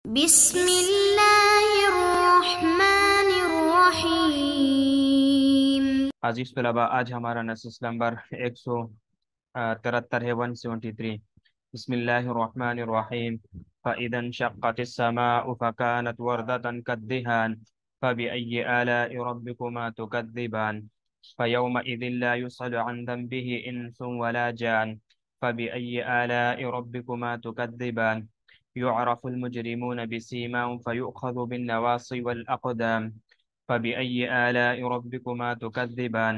بسم الله الرحمن الرحيم. عزیز طلباء، آج ہمارا نصیص نمبر 173 ہے، 173۔ بسم اللہ الرحمن الرحیم۔ فَإِذَا انشَقَّتِ السَّمَاءُ فَكَانَتْ وَرْدَةً كَالدِّهَانِ فَبِأَيِّ آلَاءِ رَبِّكُمَا تُكَذِّبَانِ فَيَوْمَئِذٍ لَا يُسْأَلُ عَنْ ذَنبِهِ إِنسٌ وَلَا جَانٌ فَبِأَيِّ آلَاءِ رَبِّكُمَا تُكَذِّبَانِ يُعْرَفُ الْمُجْرِمُونَ بِسِيمَاهُمْ فَيُؤْخَذُ بِالنَّوَاصِي وَالْأَقْدَامِ فبأي آلاء ربكما تكذبان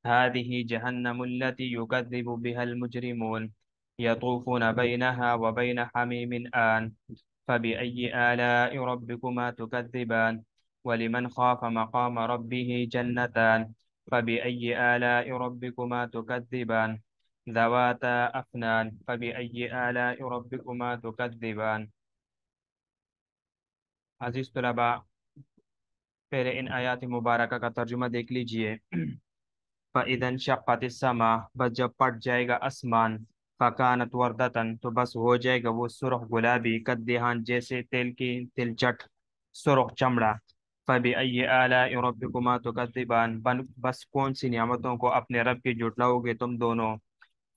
هذه جهنم التي يكذب بها المجرمون يطوفون بينها وبين حميم آن فبأي آلاء ربكما تكذبان ولمن خاف مقام ربه جنتان فبأي آلاء ربكما تكذبان ذواتا أفنان فبأي آلاء ربكما تكذبان۔ عزیز طلباء، پہلے ان آیات مبارکہ کا ترجمہ دیکھ لیجئے۔ فَإِذَا انشَقَّتِ السَّمَاءُ، بس جب پھٹ جائے گا آسمان، فَكَانَتْ وَرْدَةً، تو بس ہو جائے گا وہ سرخ گلابی، کَالدِّہَانِ، جیسے تیل کی تلچٹ، سرخ چمڑا۔ فَبِأَيِّ آلَاءِ رَبِّكُمَا تُكَذِّبَانِ، بس کون سی نعمتوں کو اپنے رب کی جھٹلاؤ گے تم دونوں۔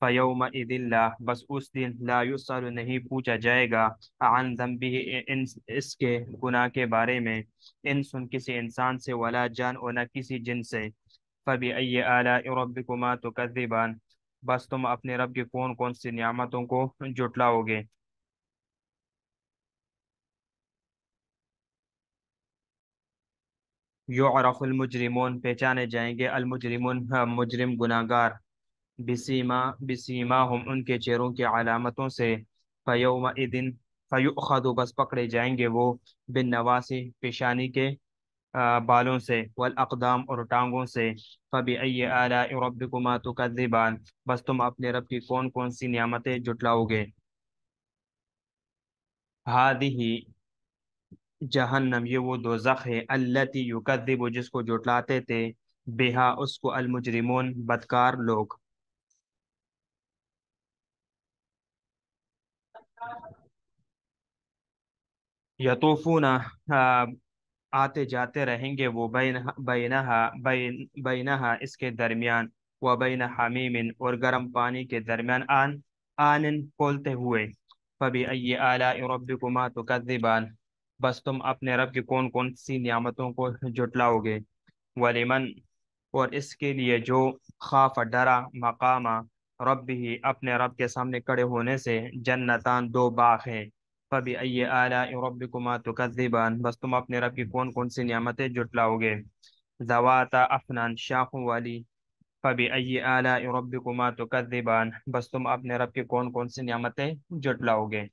فَيَوْمَئِذٍ لا، بس اس دن لا يُسْأَلُ، نہیں پوچھا جائے گا، عن ذنبہ، اس کے گناہ کے بارے میں، انسن کسی انسان سے، ولا جان، اور نہ کسی جن سے۔ فَبِأَيِّ آلَاءِ رَبِّكُمَا تُكَذِّبَانِ، بس تم اپنے رب کی کون کون سی نعمتوں کو جھٹلاؤ گے۔ یعرف المجرمون، پہچانے جائیں گے، المجرمون، مجرم گناہگار، بسیماہم، ان کے چہروں کی علامتوں سے۔ فیومئذ، فیؤخذ، بس پکڑے جائیں گے وہ، بالنواسی، پیشانی کے بالوں سے، والاقدام، اور ٹانگوں سے۔ فبأي آلاء ربكما تكذبان، بس تم اپنے رب کی کون کون سی نعمتیں جھٹلاؤ گے۔ هذه جہنم، یہ وہ دوزخ ہے، التي يكذب، جس کو جھٹلاتے تھے، بہا، اس کو، المجرمون، بدکار لوگ۔ یطوفون، آتے جاتے رہیں گے وہ، بینہا، اس کے درمیان، و بین حمیم، اور گرم پانی کے درمیان، آنن، کھولتے ہوئے۔ فبأي آلاء ربكما تكذبان، بس تم اپنے رب کی کون کون سی نعمتوں کو جھٹلاؤ گے۔ ولمن، اور اس کے لیے جو، خاف، ڈرا، مقام رب ہی، اپنے رب کے سامنے کھڑے ہونے سے، جنتان، دو باغ ہیں۔ فبأي آلاء ربكما تكذبان، بس تم اپنے رب کی کون کون سی نعمتیں جھٹلاؤ گے۔ ذواتا افنان، شاخوں والی۔ فبأي آلاء ربكما تكذبان، بس تم اپنے رب کی کون کون سی نعمتیں جھٹلاؤ گے۔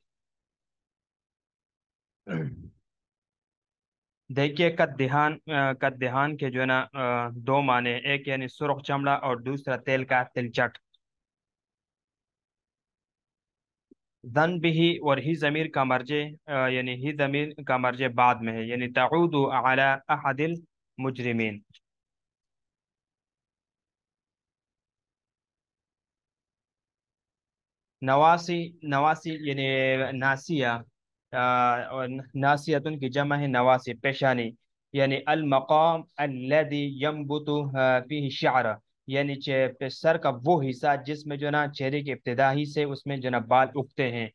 دیکھیے، کد دہان کے جو ہے نا دو معنی، ایک یعنی سرخ چمڑا، اور دوسرا تیل کا تلچٹ۔ ذن بھی، اور ہی ضمیر کا مرجع، یعنی ہی ضمیر کا مرجع بعد میں ہے، یعنی تعود علی احد المجرمین۔ نواسی، نواسی یعنی ناسیہ، اور ناسیتن کی جمع ہے نواسی، پیشانی، یعنی المقام الذي ينبت فيه الشعر، یعنی سر کا وہ حصہ جس میں جو نا چہرے کی ابتدا ہی سے اس میں جو نا بال اگتے ہیں،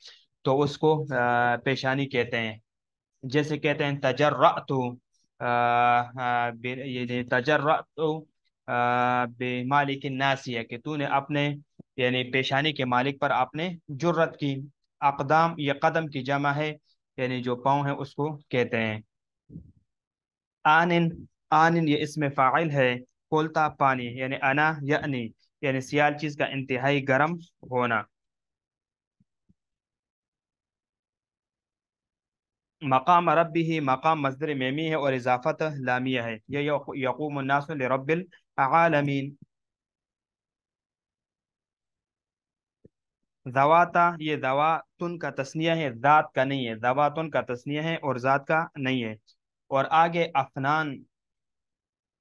تو اس کو پیشانی کہتے ہیں۔ جیسے کہتے ہیں تجرأت، یہ تجرأت بمالک الناسیہ، کہ تو نے اپنے، یعنی پیشانی کے مالک پر آپ نے جرت کی۔ اقدام، یہ قدم کی جمع ہے، یعنی جو پاؤں ہیں اس کو کہتے ہیں۔ آنن، آنن یہ اسم فاعل ہے، کھولتا پانی، یعنی انا یعنی، یعنی سیال چیز کا انتہائی گرم ہونا۔ مقام ربی، مقام مصدر میمی ہے، اور اضافت لامیہ ہے، یہ یقوم الناس لرب العالمین۔ ذواتا، یہ ذواتن کا تسنیہ ہے، ذات کا نہیں ہے، ذواتن کا تسنیہ ہے اور ذات کا نہیں ہے۔ اور آگے افنان،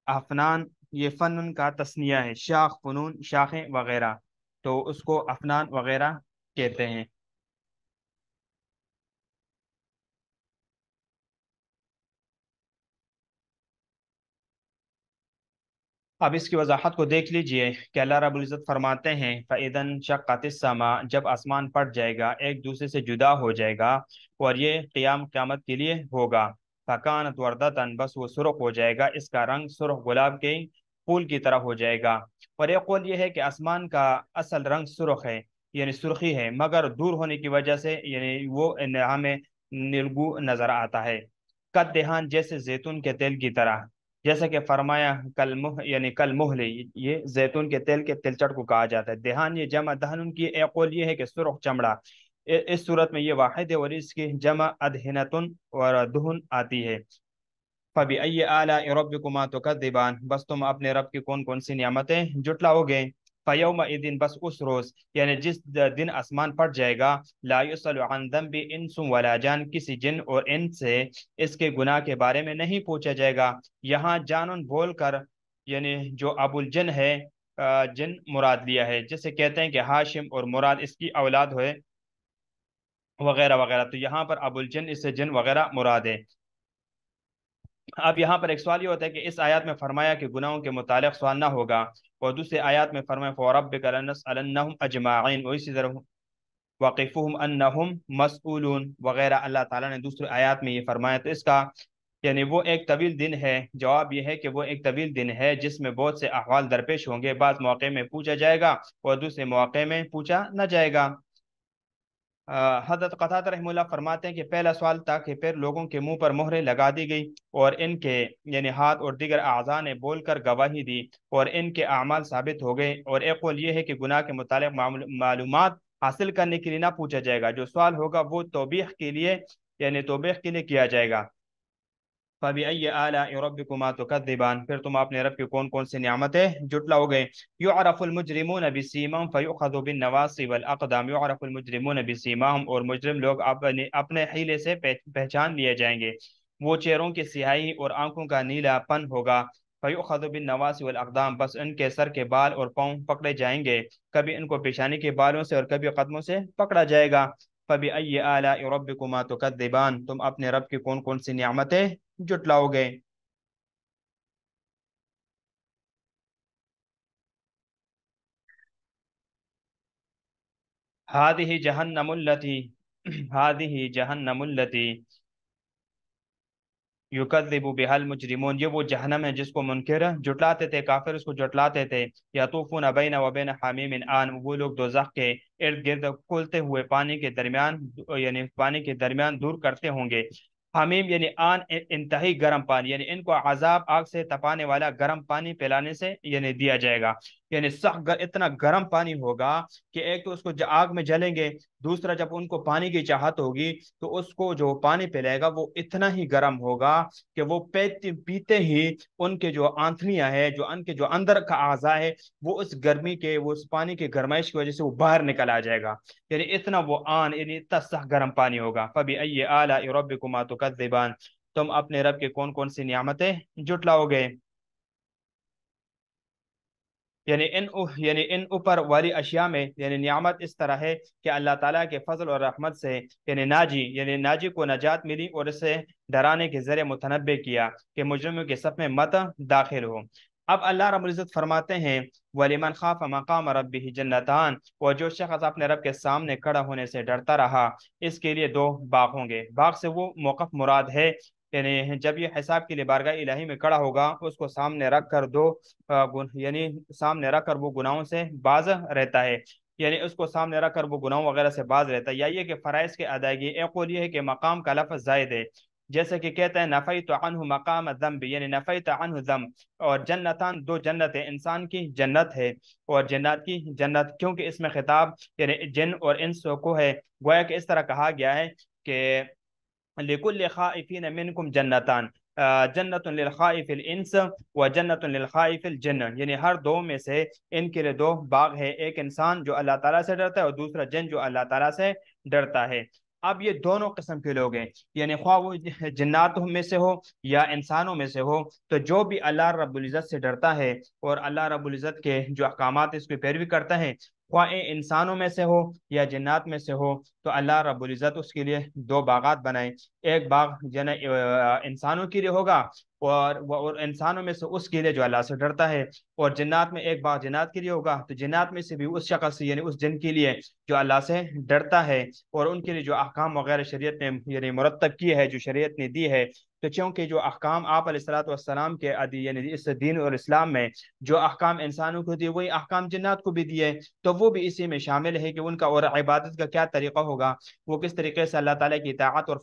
افنان یہ فنن کا تسنیہ ہے، شاخ، فنون، شاخیں وغیرہ، تو اس کو افنان وغیرہ کہتے ہیں۔ اب اس کی وضاحت کو دیکھ لیجئے کہ اللہ رب العزت فرماتے ہیں فَإِذَا انشقت السماء، جب آسمان پھٹ جائے گا، ایک دوسرے سے جدا ہو جائے گا، اور یہ قیامت کے لیے ہوگا، فَكَانَتْ وَرْدَةً، بس وہ سرخ ہو جائے گا، اس کا رنگ سرخ گلاب کے پھول کی طرح ہو جائے گا۔ اور ایک قول یہ ہے کہ آسمان کا اصل رنگ سرخ ہے، یعنی سرخی ہے، مگر دور ہونے کی وجہ سے یعنی وہ ہمیں نیلگو نظر آتا ہے، قد دہان، جیسے زیتون کے تیل کی طرح، جیسا کہ فرمایا کل یعنی کل مہل، یہ زیتون کے تیل کے تلچٹ کو کہا جاتا ہے۔ دہان یہ جمع دہن کی ایک قول یہ ہے کہ سرخ چمڑا، اس صورت میں یہ واحد ہے، اور اس کی جمع ادہنتن اور دہن آتی ہے۔ فَبِأَيِّ آلَاءِ رَبِّكُمَا تُكَذِّبَانِ، بس تم اپنے رب کی کون کون سی نعمتیں جٹلاؤ گے۔ فَيَوْمَئِذٍ، بس اس روز یعنی جس دن آسمان پھٹ جائے گا، لا يُسْأَلُ عَنْ ذَنبِ إِنسٌ وَلَا جان، کسی جن اور انس سے اس کے گناہ کے بارے میں نہیں پوچھا جائے گا۔ یہاں جانن بول کر یعنی جو ابو الجن ہے، جن مراد لیا ہے، جسے کہتے ہیں کہ ہاشم اور مراد اس کی اولاد ہوئے وغیرہ وغیرہ، تو یہاں پر ابو الجن اس سے جن وغیرہ مراد ہے۔ اب یہاں پر ایک سوال یہ ہوتا ہے کہ اس آیات میں فرمایا کہ گناہوں کے متعلق سوال نہ ہوگا، اور دوسری آیات میں فرمایا فَوَرَبِّكَ لَنَسْأَلَنَّهُمْ أَجْمَعِينَ، اور اسی طرح وَقِفُهُمْ أَنَّهُمْ مَسْئُولُونَ وغیرہ اللہ تعالیٰ نے دوسری آیات میں یہ فرمایا۔ تو اس کا یعنی وہ ایک طویل دن ہے، جواب یہ ہے کہ وہ ایک طویل دن ہے جس میں بہت سے احوال درپیش ہوں گے، بعض موقع میں پوچھا جائے گا اور دوسرے مواقع میں پوچھا نہ جائے گا۔ حضرت قتادہ رحمہ اللہ فرماتے ہیں کہ پہلا سوال تھا کہ پھر لوگوں کے منہ پر مہریں لگا دی گئی، اور ان کے یعنی ہاتھ اور دیگر اعضاء نے بول کر گواہی دی، اور ان کے اعمال ثابت ہو گئے۔ اور ایک قول یہ ہے کہ گناہ کے متعلق معلومات حاصل کرنے کے لیے نہ پوچھا جائے گا، جو سوال ہوگا وہ توبیخ کے لیے یعنی توبیخ کے لیے کیا جائے گا۔ فَبِأَيِّ آلَاءِ رَبِّكُمَا تُكَذِّبَانِ، پھر تم اپنے رب کی کون کون سی نعمتیں جٹلاؤ گے۔ يُعْرَفُ الْمُجْرِمُونَ بِسِيمَاهُمْ فَيُؤْخَذُ بِالنَّوَاصِي وَالْأَقْدَامِ، يُعْرَفُ الْمُجْرِمُونَ بِسِيمَاهُمْ، اور مجرم لوگ اپنے حیلے سے پہچان لیے جائیں گے، وہ چہروں کی سیاہی اور آنکھوں کا نیلا پن ہوگا۔ فَيُؤْخَذُ بِالنَّوَاصِي وَالْأَقْدَامِ، بس ان کے سر کے بال اور پاؤں پکڑے جائیں گے، کبھی ان کو پیشانی کے بالوں سے اور کبھی قدموں سے پکڑا جائے گا۔ فَبِأَيِّ آلَاءِ رَبِّكُمَا تُكَذِّبَانِ، تم اپنے رب کی کون کون سی نعمتیں جٹلاؤ گے۔ هذه جہنم التي هذه جہنم التي یکذب بها المجرمون، یہ وہ جہنم ہے جس کو منکر جٹلاتے تھے، کافر اس کو جٹلاتے تھے۔ یطوفون بین و بین حمیم آن، وہ لوگ دوزخ کے ارد گرد کھولتے ہوئے پانی کے درمیان یعنی پانی کے درمیان دور کرتے ہوں گے۔ حمیم یعنی آن انتہائی گرم پانی، یعنی ان کو عذاب آگ سے تپانے والا گرم پانی پلانے سے یعنی دیا جائے گا، یعنی سخت اتنا گرم پانی ہوگا کہ ایک تو اس کو آگ میں جلیں گے، دوسرا جب ان کو پانی کی چاہت ہوگی تو اس کو جو پانی پلائے گا وہ اتنا ہی گرم ہوگا کہ وہ پیتے ہی ان کے جو آنتھڑیاں ہے، جو ان کے جو اندر کا اعضاء ہے، وہ اس گرمی کے وہ اس پانی کے گرمائش کی وجہ سے وہ باہر نکل آ جائے گا، یعنی اتنا وہ یعنی اتنا سخت گرم پانی ہوگا۔ فَبِأَيِّ آلَاءِ رَبِّكُمَا تُكَذِّبَانِ، تم اپنے رب کے کون کون سی نعمتیں جٹلاؤ گے۔ یعنی ان اوپر والی اشیاء میں یعنی نعمت اس طرح ہے کہ اللہ تعالیٰ کے فضل اور رحمت سے یعنی ناجی کو نجات ملی، اور اسے ڈرانے کے ذریعے متنبع کیا کہ مجرموں کے صف میں مت داخل ہو۔ اب اللہ رب العزت فرماتے ہیں وَلِمَنْ خَافَ مَقَامَ رَبِّهِ جَنَّتَانِ، اور جو شخص اپنے رب کے سامنے کھڑا ہونے سے ڈرتا رہا، اس کے لیے دو باغ ہوں گے۔ باغ سے وہ موقف مراد ہے، یعنی جب یہ حساب کے لیے بارگاہ الہی میں کھڑا ہوگا، اس کو سامنے رکھ کر یعنی سامنے رکھ کر وہ گناہوں سے باز رہتا ہے، یعنی اس کو سامنے رکھ کر وہ گناہوں وغیرہ سے باز رہتا ہے، یا یہ کہ فرائض کی ادائیگی۔ ایک قول یہ ہے کہ مقام کا لفظ زائد ہے، جیسے کہ کہتے ہیں نفیت عنہ مقام الذنب، یعنی نفیت عنہ ذنب۔ اور جنتان، دو جنتیں، انسان کی جنت ہے اور جنات کی جنت، کیونکہ اس میں خطاب یعنی جن اور انس کو ہے، گویا کہ اس طرح کہا گیا ہے کہ لِكُلِّ خَائِفِينَ مِنْكُمْ جَنَّتان، جنت للخائف الانس و جنت للخائف الجن، یعنی ہر دو میں سے ان کے لیے دو باغ ہے، ایک انسان جو اللہ تعالیٰ سے ڈرتا ہے اور دوسرا جن جو اللہ تعالیٰ سے ڈرتا ہے۔ اب یہ دونوں قسم کے لوگ ہیں، یعنی خواہ وہ جنات میں سے ہو یا انسانوں میں سے ہو، تو جو بھی اللہ رب العزت سے ڈرتا ہے اور اللہ رب العزت کے جو احکامات اس کی پیروی کرتا ہے، خواہ انسانوں میں سے ہو یا جنات میں سے ہو، تو اللہ رب العزت اس کے لیے دو باغات بنائے۔ ایک باغ انسانوں کے لیے ہوگا، اور انسانوں میں سے اس کے لیے جو اللہ سے ڈرتا ہے، اور جنات میں ایک باغ جنات کے لیے ہوگا، تو جنات میں سے بھی اس شخص یعنی اس جن کے لیے جو اللہ سے ڈرتا ہے، اور ان کے لیے جو احکام وغیرہ شریعت نے یعنی مرتب کی ہے، جو شریعت نے دی ہے۔ تو چونکہ جو احکام آپ علیہ الصلوۃ والسلام کے یعنی اس دین اور اسلام میں جو احکام انسانوں کو دیے، وہی احکام جنات کو بھی دیے، تو وہ بھی اسی میں شامل ہے کہ ان کا اور عبادت کا کیا طریقہ ہوگا، وہ کس طریقے سے اللہ تعالیٰ کی اطاعت اور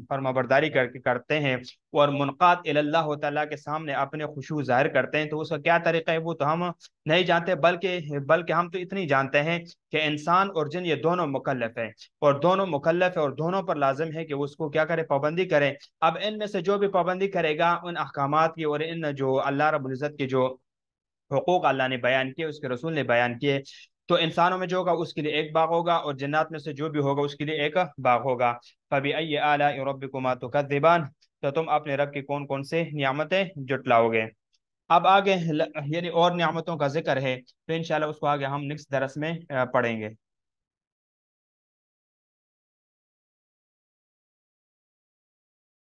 فرمانبرداری کرتے ہیں، اور منقاد اللہ تعالیٰ کے سامنے اپنے خشوع ظاہر کرتے ہیں، تو اس کا کیا طریقہ ہے وہ تو ہم نہیں جانتے، بلکہ ہم تو اتنی جانتے ہیں کہ انسان اور جن یہ دونوں مکلف ہیں، اور دونوں مکلف ہے، اور دونوں پر لازم ہے کہ وہ اس کو کیا کرے، پابندی کرے۔ اب ان میں سے جو بھی پابندی کرے گا ان احکامات کی، اور ان جو اللہ رب العزت کے جو حقوق اللہ نے بیان کیے، اس کے رسول نے بیان کیے، تو انسانوں میں جو ہوگا اس کے لیے ایک باغ ہوگا، اور جنات میں سے جو بھی ہوگا اس کے لیے ایک باغ ہوگا۔ فَبِأَيِّ آلَاءِ رَبِّكُمَا تُكَذِّبَانِ، تو تم اپنے رب کی کون کون سے نعمتیں جٹلاؤ گے۔ اب آگے یعنی اور نعمتوں کا ذکر ہے، تو انشاءاللہ اس کو آگے ہم نیکسٹ درس میں پڑھیں گے۔